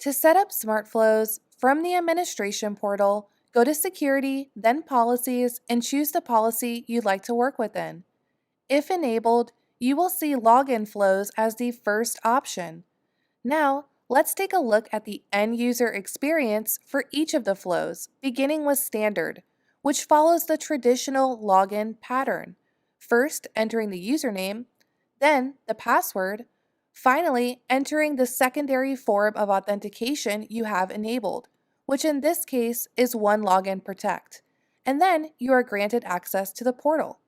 To set up Smart Flows, from the Administration portal, go to Security, then Policies, and choose the policy you'd like to work within. If enabled, you will see Login Flows as the first option. Now, let's take a look at the end-user experience for each of the flows, beginning with Standard, which follows the traditional login pattern. First, entering the username, then the password, finally entering the secondary form of authentication you have enabled, which in this case is OneLogin Protect, and then you are granted access to the portal.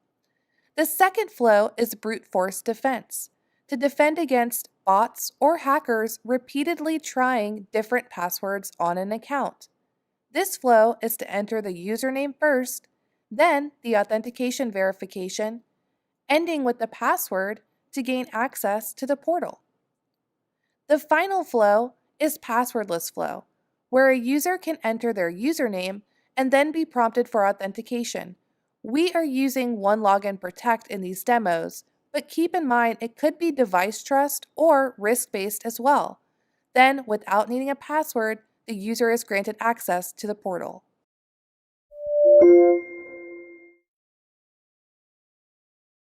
The second flow is brute force defense, to defend against bots or hackers repeatedly trying different passwords on an account. This flow is to enter the username first, then the authentication verification, ending with the password to gain access to the portal. The final flow is passwordless flow, where a user can enter their username and then be prompted for authentication. We are using OneLogin Protect in these demos, but keep in mind it could be device trust or risk-based as well. Then, without needing a password, the user is granted access to the portal.